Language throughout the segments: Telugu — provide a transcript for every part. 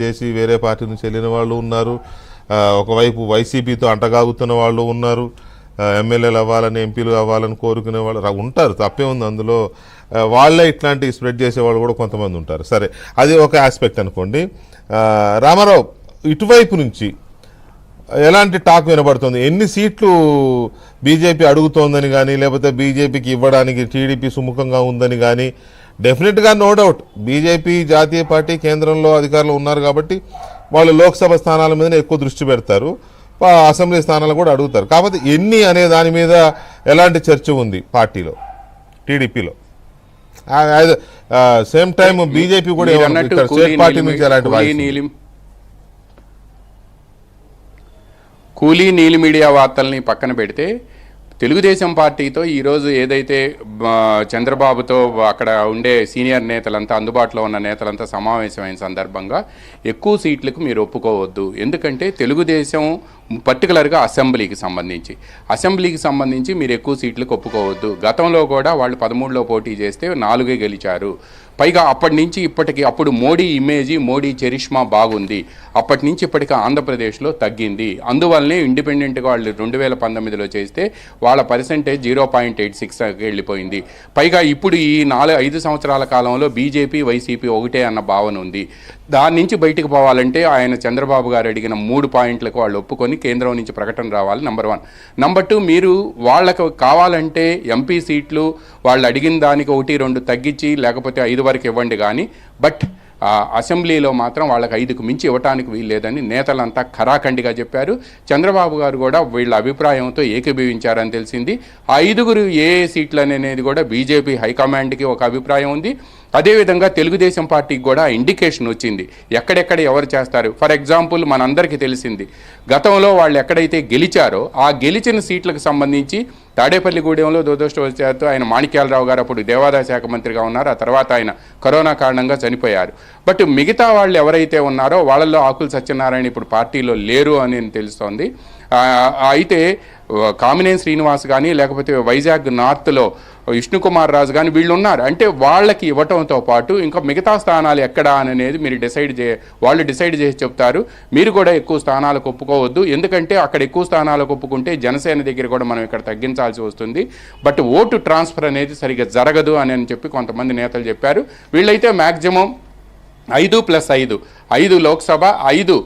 చేసి వేరే పార్టీ నుంచి వెళ్ళిన వాళ్ళు ఉన్నారు. ఒకవైపు వైసీపీతో అంటగాగుతున్న వాళ్ళు ఉన్నారు. ఎమ్మెల్యేలు అవ్వాలని, ఎంపీలు అవ్వాలని కోరుకునే వాళ్ళు ఉంటారు. తప్పే ఉంది అందులో. వాళ్ళే ఇట్లాంటి స్ప్రెడ్ చేసేవాళ్ళు కూడా కొంతమంది ఉంటారు. సరే, అది ఒక ఆస్పెక్ట్ అనుకోండి. రామారావు, ఇటువైపు నుంచి ఎలాంటి టాక్ వినబడుతుంది? ఎన్ని సీట్లు బీజేపీ అడుగుతోందని కానీ, లేకపోతే బీజేపీకి ఇవ్వడానికి టీడీపీ సుముఖంగా ఉందని కానీ? డెఫినెట్గా నో డౌట్ బీజేపీ జాతీయ పార్టీ కేంద్రంలో అధికారంలో ఉన్నారు కాబట్టి వాళ్ళు లోక్సభ స్థానాల మీదనే ఎక్కువ దృష్టి పెడతారు, అసెంబ్లీ స్థానాలు కూడా అడుగుతారు. కాకపోతే ఎన్ని అనే దాని మీద ఎలాంటి చర్చ ఉంది పార్టీలో, టీడీపీలో? సేమ్ టైం బీజేపీ కూడా స్టేట్ పార్టీ నుంచి ఎలాంటి కూలీ నీలి మీడియా వార్తల్ని పక్కన పెడితే తెలుగుదేశం పార్టీతో ఈరోజు ఏదైతే చంద్రబాబుతో అక్కడ ఉండే సీనియర్ నేతలంతా, అందుబాటులో ఉన్న నేతలంతా సమావేశమైన సందర్భంగా ఎక్కువ సీట్లకు మీరు ఒప్పుకోవద్దు. ఎందుకంటే తెలుగుదేశం పర్టికులర్గా అసెంబ్లీకి సంబంధించి మీరు ఎక్కువ సీట్లకు ఒప్పుకోవద్దు. గతంలో కూడా వాళ్ళు 13లో పోటీ చేస్తే 4 గెలిచారు. పైగా అప్పటి నుంచి ఇప్పటికి, అప్పుడు మోడీ ఇమేజీ, మోడీ చరిష్మా బాగుంది, అప్పటి నుంచి ఇప్పటికి ఆంధ్రప్రదేశ్లో తగ్గింది. అందువల్లనే ఇండిపెండెంట్గా వాళ్ళు 2019లో చేస్తే వాళ్ళ పర్సెంటేజ్ 0.86 వెళ్ళిపోయింది. పైగా ఇప్పుడు ఈ 5 సంవత్సరాల కాలంలో బీజేపీ, వైసీపీ ఒకటే అన్న భావన ఉంది. దాని నుంచి బయటకు పోవాలంటే ఆయన చంద్రబాబు గారు అడిగిన 3 పాయింట్లకు వాళ్ళు ఒప్పుకొని కేంద్రం నుంచి ప్రకటన రావాలి, నెంబర్ 1. నెంబర్ 2, మీరు వాళ్ళకు కావాలంటే ఎంపీ సీట్లు వాళ్ళు అడిగిన దానికి 1-2 తగ్గించి లేకపోతే 5 వరకు ఇవ్వండి, కానీ బట్ అసెంబ్లీలో మాత్రం వాళ్ళకి 5కు మించి ఇవ్వటానికి వీల్లేదని నేతలంతా ఖరాఖండిగా చెప్పారు. చంద్రబాబు గారు కూడా వీళ్ళ అభిప్రాయంతో ఏకీభవించారని తెలిసింది. 5 ఏ సీట్లు అనేది కూడా బీజేపీ హైకమాండ్కి ఒక అభిప్రాయం ఉంది. అదేవిధంగా తెలుగుదేశం పార్టీకి కూడా ఇండికేషన్ వచ్చింది ఎక్కడెక్కడ ఎవరు చేస్తారు. ఫర్ ఎగ్జాంపుల్, మనందరికీ తెలిసింది గతంలో వాళ్ళు ఎక్కడైతే గెలిచారో ఆ గెలిచిన సీట్లకు సంబంధించి తాడేపల్లిగూడెంలో దురదృష్టవశాత్తు ఆయన మాణిక్యాలరావు గారు అప్పుడు దేవాదాయ శాఖ మంత్రిగా ఉన్నారు. ఆ తర్వాత ఆయన కరోనా కారణంగా చనిపోయారు. బట్ మిగతా వాళ్ళు ఎవరైతే ఉన్నారో వాళ్ళల్లో ఆకుల సత్యనారాయణ ఇప్పుడు పార్టీలో లేరు అని తెలుస్తోంది. అయితే కామినేని శ్రీనివాస్ కానీ, లేకపోతే వైజాగ్ నార్త్లో విష్ణుకుమార్ రాజు కానీ వీళ్ళు ఉన్నారు. అంటే వాళ్ళకి ఇవ్వటంతో పాటు ఇంకా మిగతా స్థానాలు ఎక్కడా అనేది మీరు వాళ్ళు డిసైడ్ చేసి చెప్తారు. మీరు కూడా ఎక్కువ స్థానాలకు ఒప్పుకోవద్దు, ఎందుకంటే అక్కడ ఎక్కువ స్థానాలకు ఒప్పుకుంటే జనసేన దగ్గర కూడా మనం ఇక్కడ తగ్గించాల్సి వస్తుంది. బట్ ఓటు ట్రాన్స్ఫర్ అనేది సరిగ్గా జరగదు అని చెప్పి కొంతమంది నేతలు చెప్పారు. వీళ్ళైతే మ్యాక్సిమం 5+5 లోక్సభ, 5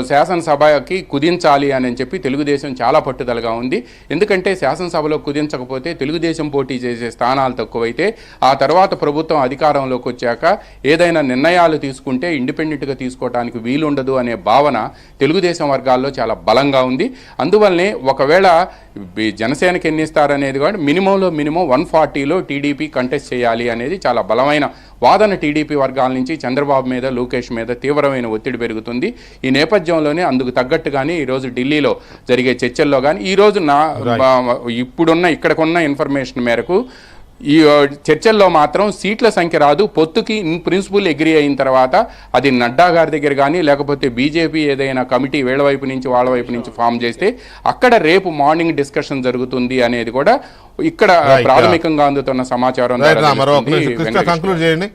శాసనసభకి కుదించాలి అని చెప్పి తెలుగుదేశం చాలా పట్టుదలగా ఉంది. ఎందుకంటే శాసనసభలో కుదించకపోతే తెలుగుదేశం పోటీ చేసే స్థానాలు తక్కువైతే ఆ తర్వాత ప్రభుత్వం అధికారంలోకి వచ్చాక ఏదైనా నిర్ణయాలు తీసుకుంటే ఇండిపెండెంట్గా తీసుకోవడానికి వీలుండదు అనే భావన తెలుగుదేశం వర్గాల్లో చాలా బలంగా ఉంది. అందువల్లనే ఒకవేళ జనసేనకి ఎన్ని ఇస్తారనేది కూడా మినిమంలో మినిమం 140లో టీడీపీ కంటెస్ట్ చేయాలి అనేది చాలా బలమైన వాదన టీడీపీ వర్గాల నుంచి చంద్రబాబు మీద, లోకేష్ మీద తీవ్రమైన ఒత్తిడి పెరుగుతుంది. ఈ నేపథ్యంలోనే అందుకు తగ్గట్టుగానే ఈరోజు ఢిల్లీలో జరిగే చర్చల్లో కానీ, ఈరోజు ఇక్కడికున్న ఇన్ఫర్మేషన్ మేరకు ఈ చర్చల్లో మాత్రం సీట్ల సంఖ్య రాదు, పొత్తుకి ఇన్ ప్రిన్సిపల్ అగ్రీ అయిన తర్వాత అది నడ్డా గారి దగ్గర కానీ, లేకపోతే బీజేపీ ఏదైనా కమిటీ వీళ్ళ వైపు నుంచి వాళ్ళ వైపు నుంచి ఫామ్ చేస్తే అక్కడ రేపు మార్నింగ్ డిస్కషన్ జరుగుతుంది అనేది కూడా ఇక్కడ ప్రాథమికంగా అందుతున్న సమాచారం. కంక్లూడ్ చేయండి.